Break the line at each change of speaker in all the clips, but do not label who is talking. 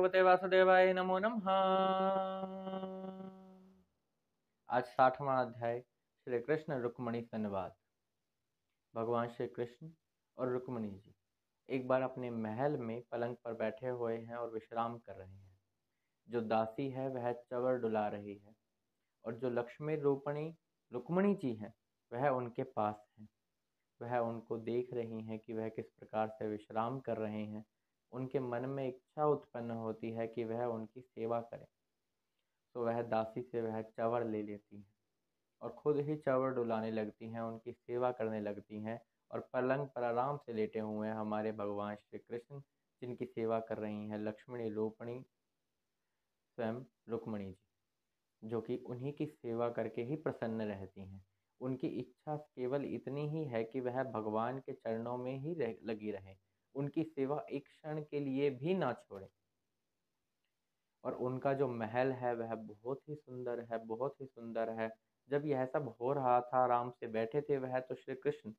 भगवते वासुदेवाय नमो नमः। आज 60वां अध्याय श्री कृष्ण रुक्मणी संवाद। भगवान श्री कृष्ण और रुक्मणी जी एक बार अपने महल में पलंग पर बैठे हुए हैं और विश्राम कर रहे हैं। जो दासी है वह चवर डुला रही है और जो लक्ष्मी रूपणी रुक्मणी जी हैं वह उनके पास है। वह उनको देख रही हैं कि वह किस प्रकार से विश्राम कर रहे हैं। उनके मन में इच्छा उत्पन्न होती है कि वह उनकी सेवा करें, तो वह दासी से वह चवर ले लेती हैं और खुद ही चवर डुलाने लगती हैं, उनकी सेवा करने लगती हैं। और पलंग पर आराम से लेटे हुए हैं हमारे भगवान श्री कृष्ण, जिनकी सेवा कर रही हैं लक्ष्मणी रूपणी स्वयं रुक्मणी जी, जो कि उन्हीं की सेवा करके ही प्रसन्न रहती हैं। उनकी इच्छा केवल इतनी ही है कि वह भगवान के चरणों में ही लगी रहे, उनकी सेवा एक क्षण के लिए भी ना छोड़े। और उनका जो महल है वह बहुत ही सुंदर है, बहुत ही सुंदर है। जब यह सब हो रहा था, आराम से बैठे थे वह, तो श्री कृष्ण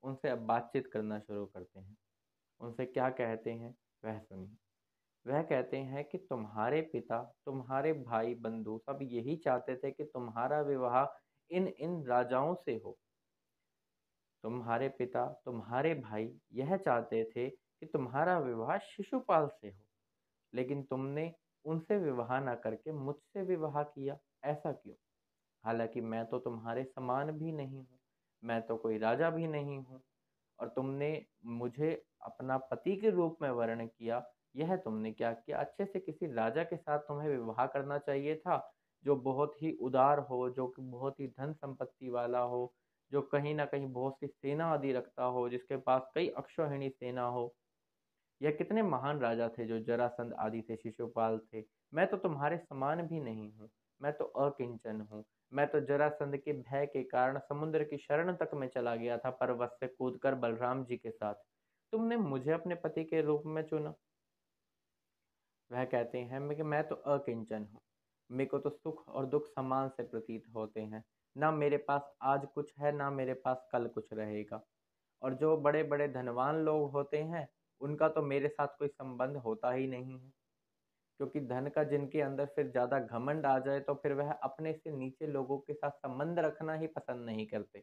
उनसे अब बातचीत करना शुरू करते हैं। उनसे क्या कहते हैं वह सुनिए। वह कहते हैं कि तुम्हारे पिता, तुम्हारे भाई बंधु सब यही चाहते थे कि तुम्हारा विवाह इन इन राजाओं से हो। तुम्हारे पिता, तुम्हारे भाई यह चाहते थे कि तुम्हारा विवाह शिशुपाल से हो, लेकिन तुमने उनसे विवाह ना करके मुझसे विवाह किया। ऐसा क्यों? हालांकि मैं तो तुम्हारे समान भी नहीं हूँ, मैं तो कोई राजा भी नहीं हूँ, और तुमने मुझे अपना पति के रूप में वर्ण किया। यह तुमने क्या किया? अच्छे से किसी राजा के साथ तुम्हें विवाह करना चाहिए था, जो बहुत ही उदार हो, जो कि बहुत ही धन संपत्ति वाला हो, जो कहीं ना कहीं बहुत सी सेना आदि रखता हो, जिसके पास कई अक्षौहिणी सेना हो। यह कितने महान राजा थे जो जरासंध आदि थे, शिशुपाल थे। मैं तो तुम्हारे समान भी नहीं हूँ, मैं तो अकिंचन हूँ। मैं तो जरासंध के भय के कारण समुद्र की शरण तक में चला गया था, पर्वत से कूदकर बलराम जी के साथ। तुमने मुझे अपने पति के रूप में चुना। वह कहते हैं कि मैं तो अकिंचन हूँ, मेरे को तो सुख और दुख समान से प्रतीत होते हैं। ना मेरे पास आज कुछ है, ना मेरे पास कल कुछ रहेगा। और जो बड़े बड़े धनवान लोग होते हैं, उनका तो मेरे साथ कोई संबंध होता ही नहीं है, क्योंकि धन का जिनके अंदर फिर ज़्यादा घमंड आ जाए तो फिर वह अपने से नीचे लोगों के साथ संबंध रखना ही पसंद नहीं करते।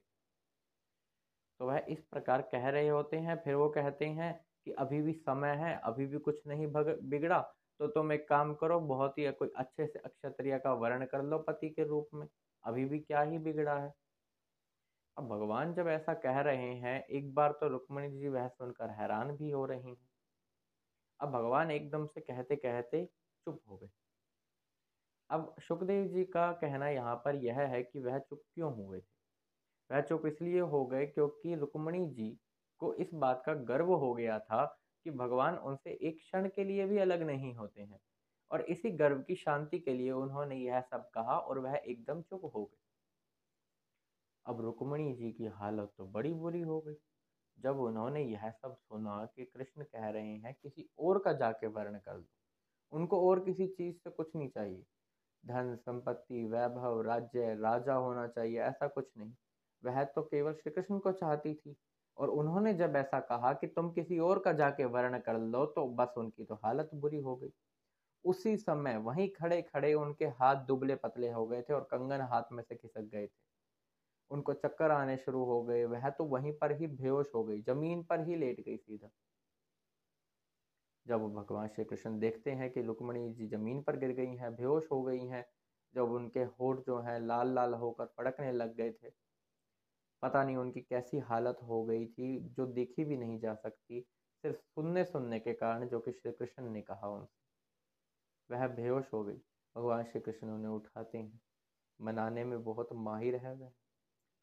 तो वह इस प्रकार कह रहे होते हैं। फिर वो कहते हैं कि अभी भी समय है, अभी भी कुछ नहीं बिगड़ा, तो तुम एक काम करो, बहुत ही कोई अच्छे से अक्षत्रिय का वर्ण कर लो पति के रूप में, अभी भी क्या ही बिगड़ा है। अब भगवान जब ऐसा कह रहे हैं, एक बार तो रुक्मणी जी वह सुनकर हैरान भी हो रही हैं। अब भगवान एकदम से कहते कहते चुप हो गए। अब सुखदेव जी का कहना यहाँ पर यह है कि वह चुप क्यों हुए थे। वह चुप इसलिए हो गए क्योंकि रुक्मणी जी को इस बात का गर्व हो गया था कि भगवान उनसे एक क्षण के लिए भी अलग नहीं होते हैं, और इसी गर्व की शांति के लिए उन्होंने यह सब कहा और वह एकदम चुप हो गए। अब रुक्मणी जी की हालत तो बड़ी बुरी हो गई जब उन्होंने यह सब सुना कि कृष्ण कह रहे हैं किसी और का जाके वर्ण कर दो। उनको और किसी चीज से कुछ नहीं चाहिए, धन संपत्ति वैभव राज्य राजा होना चाहिए, ऐसा कुछ नहीं। वह तो केवल श्री कृष्ण को चाहती थी, और उन्होंने जब ऐसा कहा कि तुम किसी और का जाके वर्ण कर लो, तो बस उनकी तो हालत बुरी हो गई। उसी समय वहीं खड़े खड़े उनके हाथ दुबले पतले हो गए थे और कंगन हाथ में से खिसक गए थे। उनको चक्कर आने शुरू हो गए, वह तो वहीं पर ही बेहोश हो गई, जमीन पर ही लेट गई सीधा। जब भगवान श्री कृष्ण देखते हैं कि रुक्मणी जी जमीन पर गिर गई हैं, बेहोश हो गई हैं, जब उनके होठ जो हैं लाल लाल होकर फड़कने लग गए थे, पता नहीं उनकी कैसी हालत हो गई थी जो देखी भी नहीं जा सकती, सिर्फ सुनने सुनने के कारण जो कि श्री कृष्ण ने कहा उनसे। वह बेहोश हो गई। भगवान श्री कृष्ण उन्हें उठाते हैं, मनाने में बहुत माहिर है वह।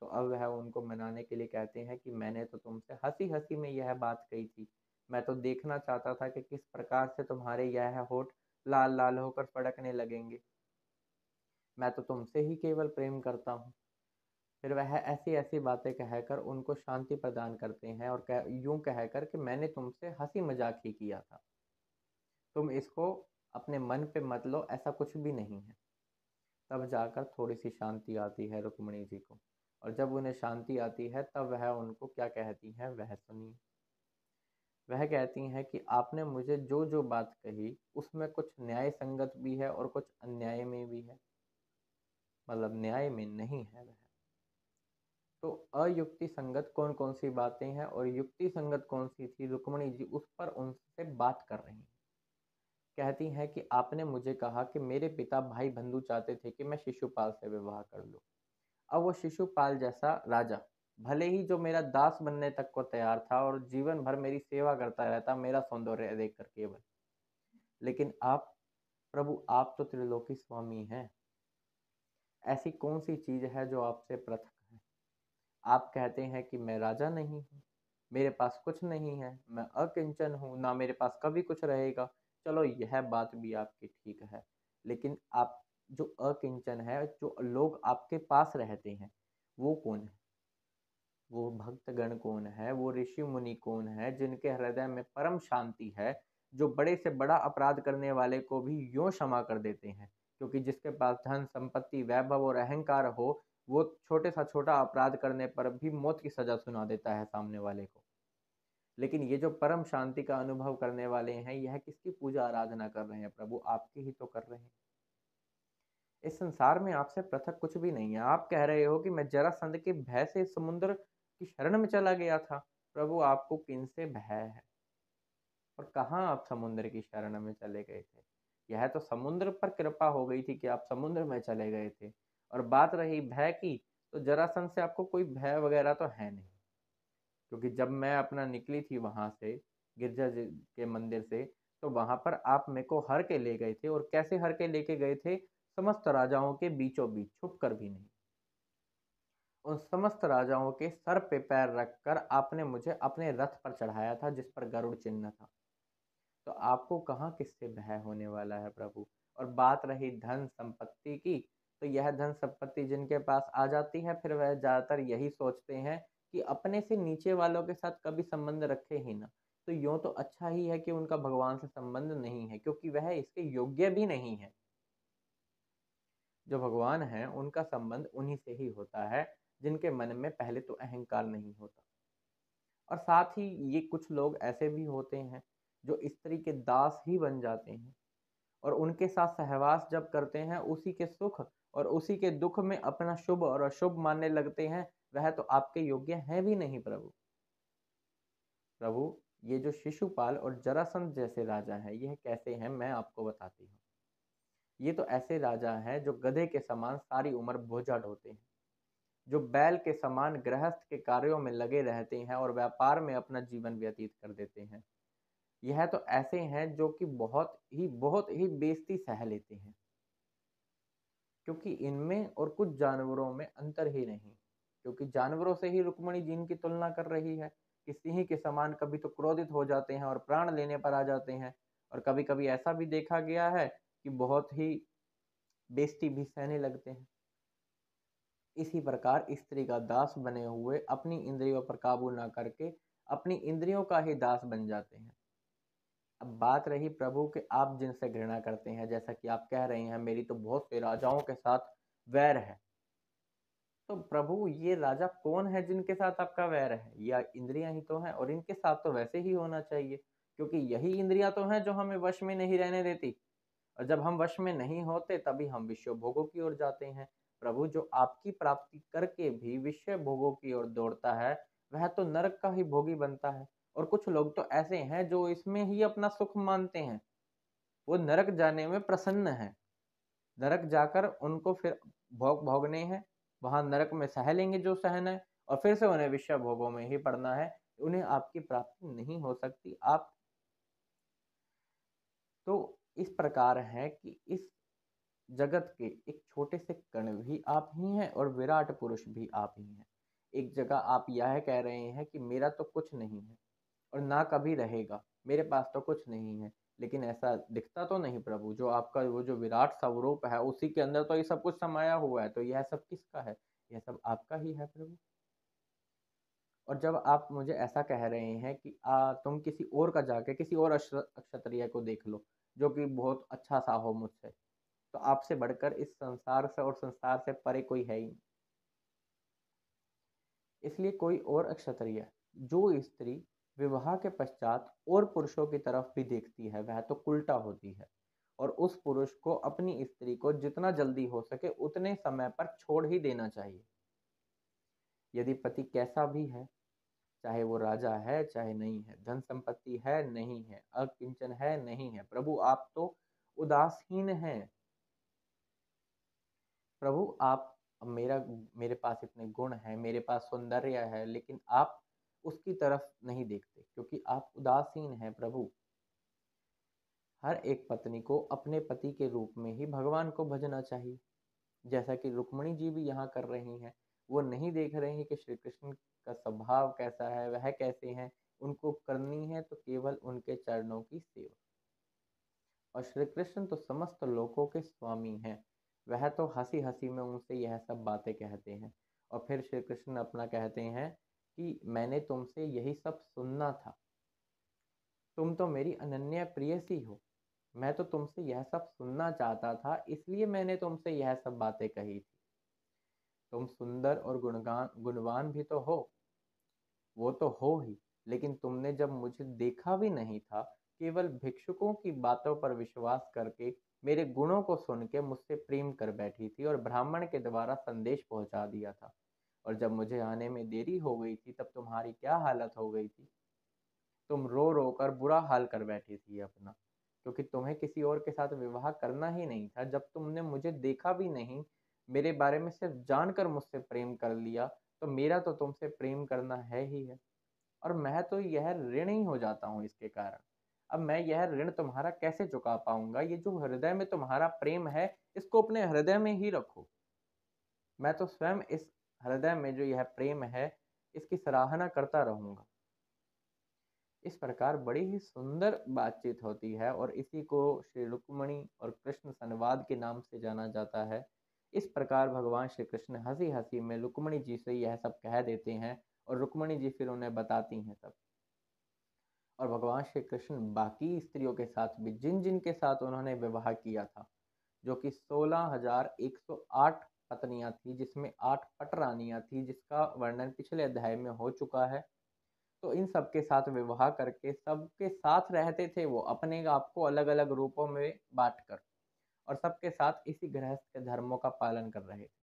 तो अब वह उनको मनाने के लिए कहते हैं कि मैंने तो तुमसे हंसी हंसी में यह बात कही थी, मैं तो देखना चाहता था कि किस प्रकार से तुम्हारे यह होठ लाल लाल होकर फड़कने लगेंगे। मैं तो तुमसे ही केवल प्रेम करता हूँ। फिर वह ऐसी ऐसी बातें कहकर उनको शांति प्रदान करते हैं और यूं कहकर कि मैंने तुमसे हंसी मजाक ही किया था, तुम इसको अपने मन पे मत लो, ऐसा कुछ भी नहीं है। तब जाकर थोड़ी सी शांति आती है रुक्मणी जी को, और जब उन्हें शांति आती है तब वह उनको क्या कहती हैं वह सुनिए। वह कहती हैं कि आपने मुझे जो जो बात कही उसमें कुछ न्याय संगत भी है और कुछ अन्याय में भी है, मतलब न्याय में नहीं है वह। तो अयुक्ति संगत कौन कौन सी बातें हैं और युक्ति संगत कौन सी थी, रुक्मणी जी उस पर उनसे बात कर रही हैं। कहती हैं कि आपने मुझे कहा कि मेरे पिता भाई बंधु चाहते थे कि मैं शिशुपाल से विवाह कर लूं। अब वो शिशुपाल जैसा राजा, भले ही जो मेरा दास बनने तक को तैयार था और जीवन भर मेरी सेवा करता रहता, मेरा सौंदर्य देखकर केवल, लेकिन आप प्रभु, आप तो त्रिलोकी स्वामी हैं। ऐसी कौन सी चीज है जो आपसे पृथक है? आप कहते हैं कि मैं राजा नहीं हूँ, मेरे पास कुछ नहीं है, मैं अकिंचन हूँ, ना मेरे पास कभी कुछ रहेगा। चलो यह बात भी आपकी ठीक है, लेकिन आप जो अकिंचन है, जो लोग आपके पास रहते हैं, वो कौन है? वो भक्तगण कौन है? वो ऋषि मुनि कौन है जिनके हृदय में परम शांति है, जो बड़े से बड़ा अपराध करने वाले को भी यूं क्षमा कर देते हैं? क्योंकि जिसके पास धन संपत्ति वैभव और अहंकार हो, वो छोटे सा छोटा अपराध करने पर भी मौत की सजा सुना देता है सामने वाले को। लेकिन ये जो परम शांति का अनुभव करने वाले हैं, यह किसकी पूजा आराधना कर रहे हैं प्रभु? आपकी ही तो कर रहे हैं। इस संसार में आपसे पृथक कुछ भी नहीं है। आप कह रहे हो कि मैं जरासंध के भय से समुद्र की शरण में चला गया था। प्रभु, आपको किनसे भय है? और कहाँ आप समुद्र की शरण में चले गए थे? यह तो समुद्र पर कृपा हो गई थी कि आप समुद्र में चले गए थे। और बात रही भय की, तो जरासंध से आपको कोई भय वगैरह तो है नहीं, क्योंकि जब मैं अपना निकली थी वहां से, गिरजा जी के मंदिर से, तो वहां पर आप मेरे को हर के ले गए थे। और कैसे हर के लेके गए थे? समस्त राजाओं के बीचों बीच, छुप कर भी नहीं। उन समस्त राजाओं के सर पे पैर रखकर आपने मुझे अपने रथ पर चढ़ाया था, जिस पर गरुड़ चिन्ह था। तो आपको कहाँ किससे भय होने वाला है प्रभु? और बात रही धन संपत्ति की, तो यह धन संपत्ति जिनके पास आ जाती है, फिर वह ज्यादातर यही सोचते हैं कि अपने से नीचे वालों के साथ कभी संबंध रखे ही ना। तो यूं तो अच्छा ही है कि उनका भगवान से संबंध नहीं है, क्योंकि वह इसके योग्य भी नहीं है। जो भगवान है उनका संबंध उन्हीं से ही होता है, जिनके मन में पहले तो अहंकार नहीं होता। और साथ ही ये कुछ लोग ऐसे भी होते हैं जो स्त्री के दास ही बन जाते हैं, और उनके साथ सहवास जब करते हैं, उसी के सुख और उसी के दुख में अपना शुभ और अशुभ मानने लगते हैं। वह तो आपके योग्य हैं भी नहीं प्रभु। प्रभु, ये जो शिशुपाल और जरासंध जैसे राजा हैं, यह कैसे हैं मैं आपको बताती हूँ। ये तो ऐसे राजा हैं जो गधे के समान सारी उम्र बोझा ढोते हैं, जो बैल के समान गृहस्थ के कार्यों में लगे रहते हैं और व्यापार में अपना जीवन व्यतीत कर देते हैं। यह तो ऐसे हैं जो कि बहुत ही बेइज्जती सह लेते हैं, क्योंकि इनमें और कुछ जानवरों में अंतर ही नहीं। क्योंकि जानवरों से ही रुक्मणी जी की तुलना कर रही है कि सिंह के समान कभी तो क्रोधित हो जाते हैं और प्राण लेने पर आ जाते हैं, और कभी कभी ऐसा भी देखा गया है कि बहुत ही बेइज्जती भी सहने लगते हैं। इसी प्रकार स्त्री का दास बने हुए अपनी इंद्रियों पर काबू ना करके अपनी इंद्रियों का ही दास बन जाते हैं। अब बात रही प्रभु के आप जिनसे घृणा करते हैं, जैसा कि आप कह रहे हैं मेरी तो बहुत से राजाओं के साथ वैर है। तो प्रभु, ये राजा कौन है जिनके साथ आपका वैर है? या इंद्रियां ही तो हैं, और इनके साथ तो वैसे ही होना चाहिए, क्योंकि यही इंद्रियां तो हैं जो हमें वश में नहीं रहने देती। और जब हम वश में नहीं होते, तभी हम विषय भोगों की ओर जाते हैं। प्रभु, जो आपकी प्राप्ति करके भी विषय भोगों की ओर दौड़ता है, वह तो नरक का ही भोगी बनता है। और कुछ लोग तो ऐसे हैं जो इसमें ही अपना सुख मानते हैं, वो नरक जाने में प्रसन्न है। नरक जाकर उनको फिर भोग भोगने हैं, वहां नरक में सह लेंगे जो सहना है, और फिर से उन्हें विषय भोगों में ही पड़ना है। उन्हें आपकी प्राप्ति नहीं हो सकती। आप तो इस प्रकार है कि इस जगत के एक छोटे से कण भी आप ही हैं और विराट पुरुष भी आप ही हैं। एक जगह आप यह कह रहे हैं कि मेरा तो कुछ नहीं है और ना कभी रहेगा, मेरे पास तो कुछ नहीं है। लेकिन ऐसा दिखता तो नहीं प्रभु, जो आपका वो जो विराट स्वरूप है, उसी के अंदर तो ये सब कुछ समाया हुआ है। तो यह सब किसका है? यह सब आपका ही है प्रभु। और जब आप मुझे ऐसा कह रहे हैं कि तुम किसी और का जाके किसी और क्षत्रिय को देख लो जो कि बहुत अच्छा सा हो मुझसे, तो आपसे बढ़कर इस संसार से और संसार से परे कोई है ही नहीं। इसलिए कोई और क्षत्रिय, जो स्त्री विवाह के पश्चात और पुरुषों की तरफ भी देखती है, वह तो उल्टा होती है और उस पुरुष को अपनी स्त्री को जितना जल्दी हो सके उतने समय पर छोड़ ही देना चाहिए। यदि पति कैसा भी है, चाहे वो राजा है चाहे नहीं है, धन संपत्ति है नहीं है, अकिंचन है नहीं है, प्रभु आप तो उदासीन हैं। प्रभु आप मेरा मेरे पास इतने गुण हैं, मेरे पास सौंदर्य है, लेकिन आप उसकी तरफ नहीं देखते क्योंकि आप उदासीन हैं प्रभु। हर एक पत्नी को अपने पति के रूप में ही भगवान को भजना चाहिए, जैसा कि रुक्मिणी जी भी यहाँ कर रही हैं। वो नहीं देख रही हैं कि श्री कृष्ण का स्वभाव कैसा है, वह कैसे हैं, उनको करनी है तो केवल उनके चरणों की सेवा। और श्री कृष्ण तो समस्त लोकों के स्वामी हैं, वह तो हंसी हंसी में उनसे यह सब बातें कहते हैं। और फिर श्री कृष्ण अपना कहते हैं कि मैंने तुमसे यही सब सुनना था, तुम तो मेरी अनन्य प्रेयसी हो, मैं तो तुमसे यह सब सुनना चाहता था, इसलिए मैंने तुमसे यह सब बातें कही थी। तुम सुंदर और गुणवान भी तो हो, वो तो हो ही, लेकिन तुमने जब मुझे देखा भी नहीं था, केवल भिक्षुकों की बातों पर विश्वास करके मेरे गुणों को सुन के मुझसे प्रेम कर बैठी थी और ब्राह्मण के द्वारा संदेश पहुंचा दिया था। और जब मुझे आने में देरी हो गई थी तब तुम्हारी क्या हालत हो गई थी, तुम रो रो कर बुरा हाल कर बैठी थी अपना, क्योंकि तुम्हें किसी और के साथ विवाह करना ही नहीं था। जब तुमने मुझे देखा भी नहीं, मेरे बारे में सिर्फ जानकर मुझसे प्रेम कर लिया, तो मेरा तो तुमसे प्रेम करना है ही है। और मैं तो यह ऋण ही हो जाता हूँ इसके कारण। अब मैं यह ऋण तुम्हारा कैसे चुका पाऊंगा? ये जो हृदय में तुम्हारा प्रेम है, इसको अपने हृदय में ही रखो। मैं तो स्वयं इस हृदय में जो यह प्रेम है, इसकी सराहना करता रहूंगा। इस प्रकार बड़ी ही सुंदर बातचीत होती है और इसी को श्री रुक्मिणी और कृष्ण संवाद के नाम से जाना जाता है। इस प्रकार भगवान श्री कृष्ण हंसी हंसी में रुक्मिणी जी से यह सब कह देते हैं और रुक्मिणी जी फिर उन्हें बताती हैं सब। और भगवान श्री कृष्ण बाकी स्त्रियों के साथ भी, जिन जिन के साथ उन्होंने विवाह किया था, जो कि 16,108 पत्नियां थी, जिसमें 8 पटरानियां थी, जिसका वर्णन पिछले अध्याय में हो चुका है। तो इन सबके साथ विवाह करके सबके साथ रहते थे वो, अपने आप को अलग अलग रूपों में बांट कर, और सबके साथ इसी गृहस्थ के धर्मों का पालन कर रहे थे।